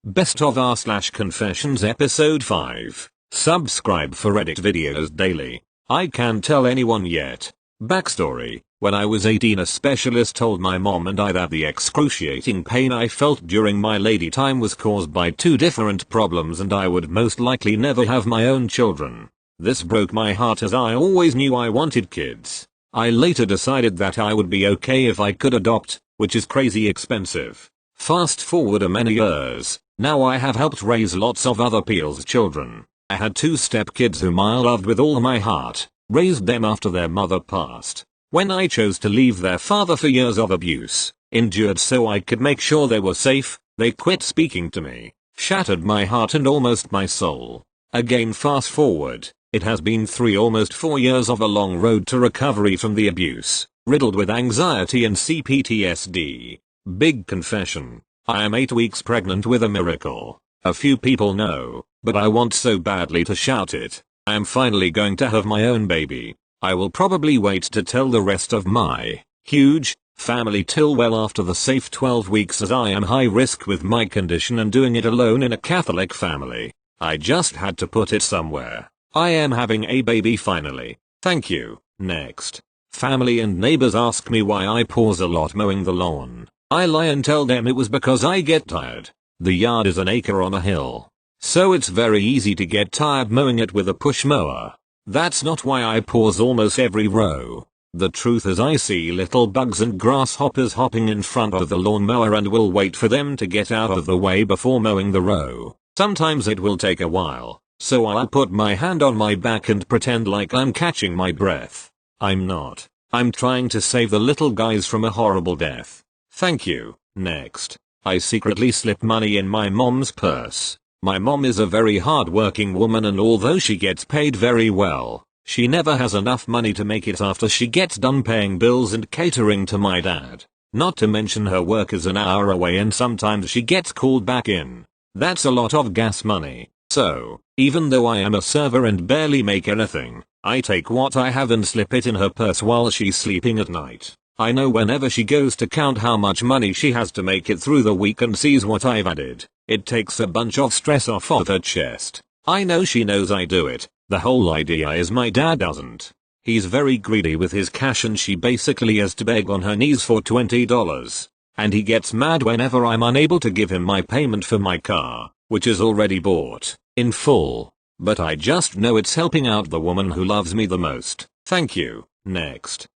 Best of r/confessions episode 5. Subscribe for edit videos daily. I can't tell anyone yet. Backstory. When I was 18, a specialist told my mom and I that the excruciating pain I felt during my lady time was caused by two different problems and I would most likely never have my own children. This broke my heart as I always knew I wanted kids. I later decided that I would be okay if I could adopt, which is crazy expensive. Fast forward a many years, now I have helped raise lots of other people's children. I had two stepkids whom I loved with all my heart, raised them after their mother passed. When I chose to leave their father for years of abuse, endured so I could make sure they were safe, they quit speaking to me, shattered my heart and almost my soul. Again fast forward, it has been almost 4 years of a long road to recovery from the abuse, riddled with anxiety and CPTSD. Big confession. I am 8 weeks pregnant with a miracle. A few people know, but I want so badly to shout it. I am finally going to have my own baby. I will probably wait to tell the rest of my huge family till well after the safe 12 weeks as I am high risk with my condition and doing it alone in a Catholic family. I just had to put it somewhere. I am having a baby finally. Thank you. Next. Family and neighbors ask me why I pause a lot mowing the lawn. I lie and tell them it was because I get tired. The yard is an acre on a hill, so it's very easy to get tired mowing it with a push mower. That's not why I pause almost every row. The truth is I see little bugs and grasshoppers hopping in front of the lawnmower and will wait for them to get out of the way before mowing the row. Sometimes it will take a while, so I'll put my hand on my back and pretend like I'm catching my breath. I'm not. I'm trying to save the little guys from a horrible death. Thank you. Next. I secretly slip money in my mom's purse. My mom is a very hard-working woman and although she gets paid very well, she never has enough money to make it after she gets done paying bills and catering to my dad. Not to mention her work is an hour away and sometimes she gets called back in. That's a lot of gas money. So, even though I am a server and barely make anything, I take what I have and slip it in her purse while she's sleeping at night. I know whenever she goes to count how much money she has to make it through the week and sees what I've added, it takes a bunch of stress off of her chest. I know she knows I do it. The whole idea is my dad doesn't. He's very greedy with his cash and she basically has to beg on her knees for $20. And he gets mad whenever I'm unable to give him my payment for my car, which is already bought, in full. But I just know it's helping out the woman who loves me the most. Thank you. Next.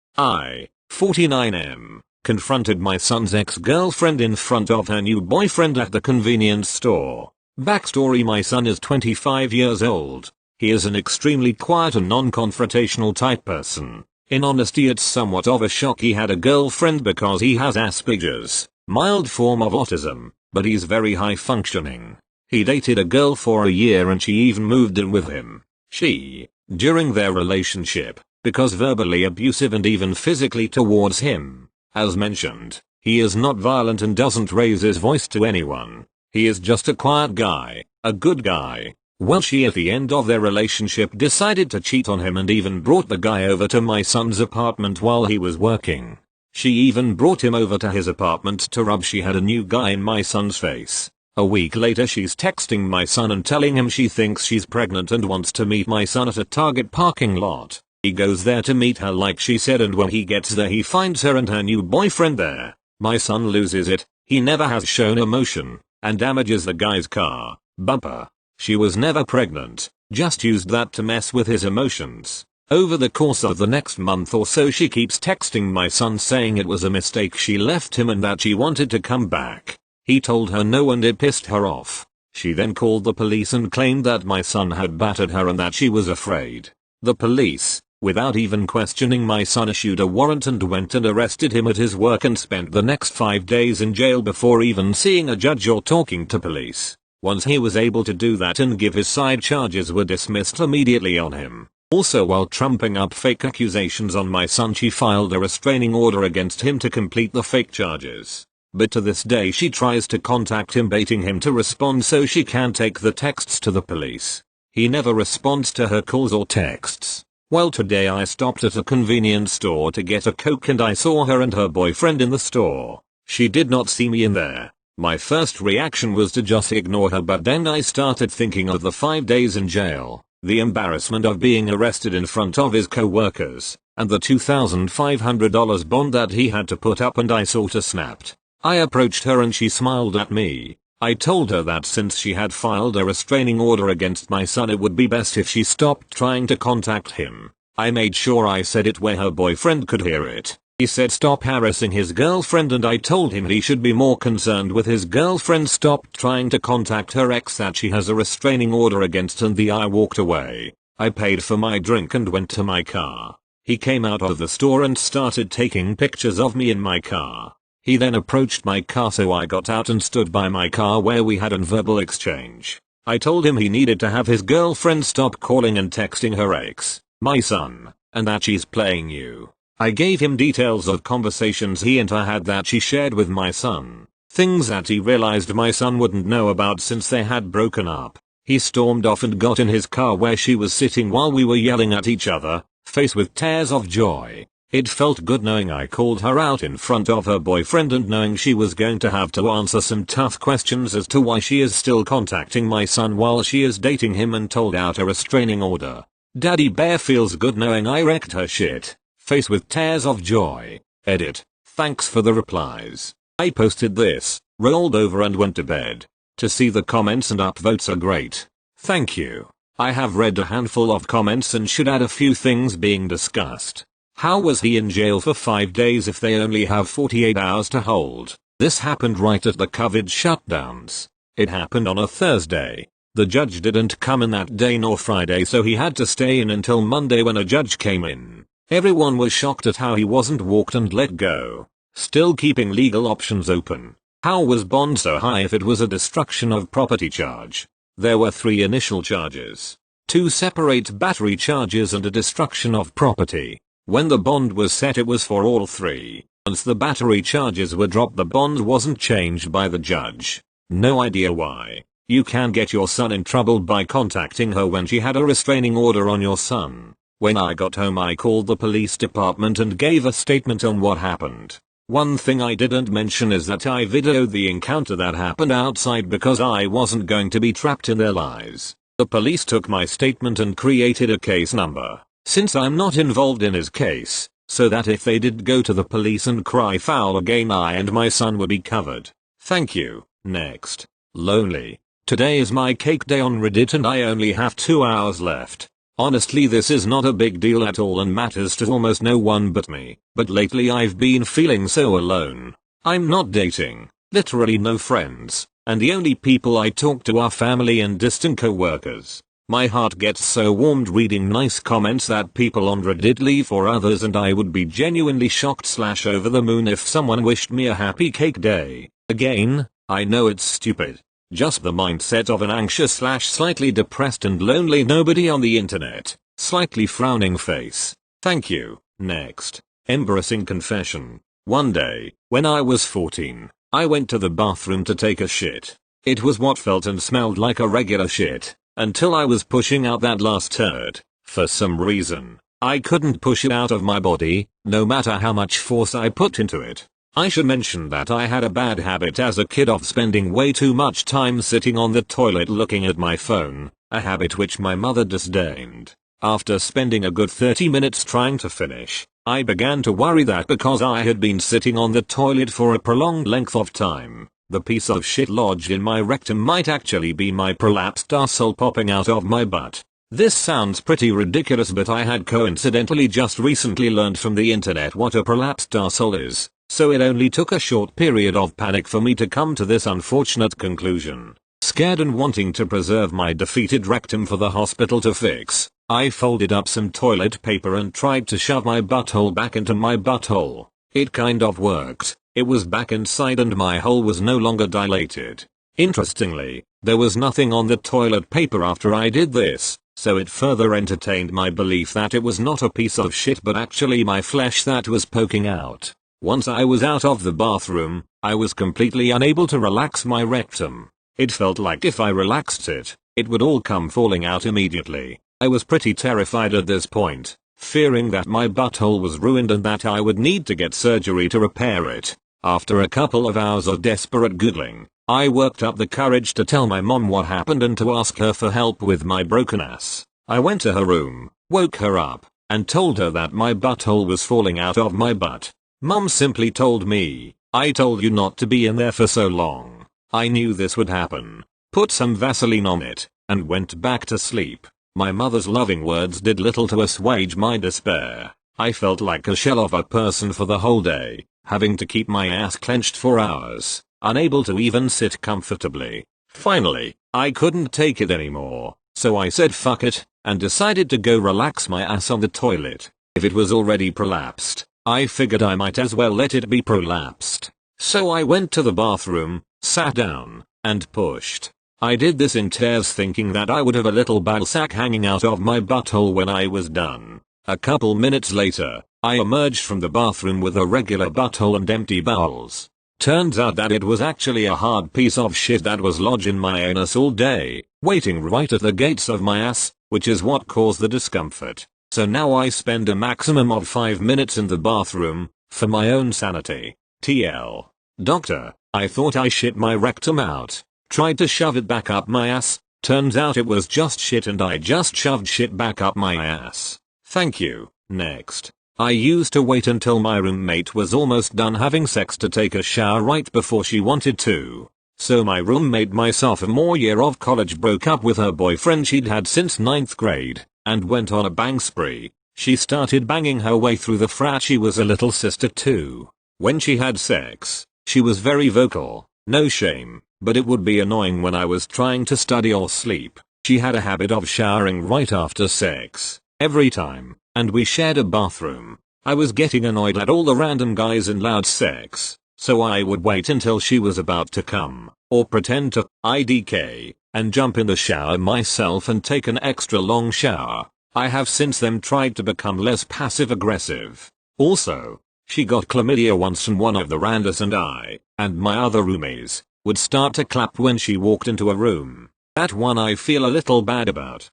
49M, confronted my son's ex-girlfriend in front of her new boyfriend at the convenience store. Backstory: my son is 25 years old. He is an extremely quiet and non-confrontational type person. In honesty, it's somewhat of a shock he had a girlfriend because he has Asperger's, mild form of autism, but he's very high functioning. He dated a girl for a year and she even moved in with him. She, during their relationship, because verbally abusive and even physically towards him. As mentioned, he is not violent and doesn't raise his voice to anyone. He is just a quiet guy, a good guy. Well, she at the end of their relationship decided to cheat on him and even brought the guy over to my son's apartment while he was working. She even brought him over to his apartment to rub she had a new guy in my son's face. A week later she's texting my son and telling him she thinks she's pregnant and wants to meet my son at a Target parking lot. He goes there to meet her like she said and when he gets there he finds her and her new boyfriend there. My son loses it. He never has shown emotion and damages the guy's car bumper. She was never pregnant, just used that to mess with his emotions. Over the course of the next month or so she keeps texting my son saying it was a mistake she left him and that she wanted to come back. He told her no and it pissed her off. She then called the police and claimed that my son had battered her and that she was afraid. The police, without even questioning my son, issued a warrant and went and arrested him at his work and spent the next 5 days in jail before even seeing a judge or talking to police. Once he was able to do that and give his side, charges were dismissed immediately on him. Also, while trumping up fake accusations on my son, she filed a restraining order against him to complete the fake charges. But to this day she tries to contact him, baiting him to respond so she can take the texts to the police. He never responds to her calls or texts. Well, today I stopped at a convenience store to get a Coke and I saw her and her boyfriend in the store. She did not see me in there. My first reaction was to just ignore her, but then I started thinking of the 5 days in jail, the embarrassment of being arrested in front of his co-workers, and the $2,500 bond that he had to put up, and I sorta snapped. I approached her and she smiled at me. I told her that since she had filed a restraining order against my son, it would be best if she stopped trying to contact him. I made sure I said it where her boyfriend could hear it. He said stop harassing his girlfriend, and I told him he should be more concerned with his girlfriend stopped trying to contact her ex that she has a restraining order against, and I walked away. I paid for my drink and went to my car. He came out of the store and started taking pictures of me in my car. He then approached my car, so I got out and stood by my car where we had a verbal exchange. I told him he needed to have his girlfriend stop calling and texting her ex, my son, and that she's playing you. I gave him details of conversations he and her had that she shared with my son, things that he realized my son wouldn't know about since they had broken up. He stormed off and got in his car where she was sitting while we were yelling at each other, faced with tears of joy. It felt good knowing I called her out in front of her boyfriend and knowing she was going to have to answer some tough questions as to why she is still contacting my son while she is dating him and told out a restraining order. Daddy Bear feels good knowing I wrecked her shit. Face with tears of joy. Edit. Thanks for the replies. I posted this, rolled over and went to bed. To see the comments and upvotes are great. Thank you. I have read a handful of comments and should add a few things being discussed. How was he in jail for 5 days if they only have 48 hours to hold? This happened right at the COVID shutdowns. It happened on a Thursday. The judge didn't come in that day nor Friday, so he had to stay in until Monday when a judge came in. Everyone was shocked at how he wasn't walked and let go. Still keeping legal options open. How was bond so high if it was a destruction of property charge? There were 3 initial charges. 2 separate battery charges and a destruction of property. When the bond was set, it was for all 3. Once the battery charges were dropped, the bond wasn't changed by the judge. No idea why. You can get your son in trouble by contacting her when she had a restraining order on your son. When I got home, I called the police department and gave a statement on what happened. One thing I didn't mention is that I videoed the encounter that happened outside because I wasn't going to be trapped in their lies. The police took my statement and created a case number, since I'm not involved in his case, so that if they did go to the police and cry foul again, I and my son would be covered. Thank you. Next. Lonely. Today is my cake day on Reddit and I only have 2 hours left. Honestly, this is not a big deal at all and matters to almost no one but me, but lately I've been feeling so alone. I'm not dating, literally no friends, and the only people I talk to are family and distant co-workers. My heart gets so warmed reading nice comments that people on Reddit leave for others, and I would be genuinely shocked / over the moon if someone wished me a happy cake day. Again, I know it's stupid. Just the mindset of an anxious / slightly depressed and lonely nobody on the internet. Slightly frowning face. Thank you. Next. Embarrassing confession. One day, when I was 14, I went to the bathroom to take a shit. It was what felt and smelled like a regular shit, until I was pushing out that last turd. For some reason, I couldn't push it out of my body, no matter how much force I put into it. I should mention that I had a bad habit as a kid of spending way too much time sitting on the toilet looking at my phone, a habit which my mother disdained. After spending a good 30 minutes trying to finish, I began to worry that because I had been sitting on the toilet for a prolonged length of time, the piece of shit lodged in my rectum might actually be my prolapsed arsehole popping out of my butt. This sounds pretty ridiculous, but I had coincidentally just recently learned from the internet what a prolapsed arsehole is. So it only took a short period of panic for me to come to this unfortunate conclusion. Scared and wanting to preserve my defeated rectum for the hospital to fix, I folded up some toilet paper and tried to shove my butthole back into my butthole. It kind of worked. It was back inside and my hole was no longer dilated. Interestingly, there was nothing on the toilet paper after I did this, so it further entertained my belief that it was not a piece of shit but actually my flesh that was poking out. Once I was out of the bathroom, I was completely unable to relax my rectum. It felt like if I relaxed it, it would all come falling out immediately. I was pretty terrified at this point, fearing that my butthole was ruined and that I would need to get surgery to repair it. After a couple of hours of desperate googling, I worked up the courage to tell my mom what happened and to ask her for help with my broken ass. I went to her room, woke her up, and told her that my butthole was falling out of my butt. Mom simply told me, "I told you not to be in there for so long. I knew this would happen. Put some Vaseline on it," and went back to sleep. My mother's loving words did little to assuage my despair. I felt like a shell of a person for the whole day, having to keep my ass clenched for hours, unable to even sit comfortably. Finally, I couldn't take it anymore, so I said fuck it, and decided to go relax my ass on the toilet. If it was already prolapsed, I figured I might as well let it be prolapsed. So I went to the bathroom, sat down, and pushed. I did this in tears thinking that I would have a little ball sack hanging out of my butthole when I was done. A couple minutes later, I emerged from the bathroom with a regular butthole and empty bowels. Turns out that it was actually a hard piece of shit that was lodged in my anus all day, waiting right at the gates of my ass, which is what caused the discomfort. So now I spend a maximum of 5 minutes in the bathroom, for my own sanity. TL. Doctor, I thought I shit my rectum out. Tried to shove it back up my ass, turns out it was just shit and I just shoved shit back up my ass. Thank you. Next. I used to wait until my roommate was almost done having sex to take a shower right before she wanted to. So my roommate, my sophomore year of college, broke up with her boyfriend she'd had since 9th grade, and went on a bang spree. She started banging her way through the frat. She was a little sister too. When she had sex, she was very vocal, no shame, but it would be annoying when I was trying to study or sleep. She had a habit of showering right after sex, every time, and we shared a bathroom. I was getting annoyed at all the random guys in loud sex, so I would wait until she was about to come, or pretend to IDK, and jump in the shower myself and take an extra long shower. I have since then tried to become less passive aggressive. Also, she got chlamydia once and one of the randos and I, and my other roomies, would start to clap when she walked into a room. That one I feel a little bad about.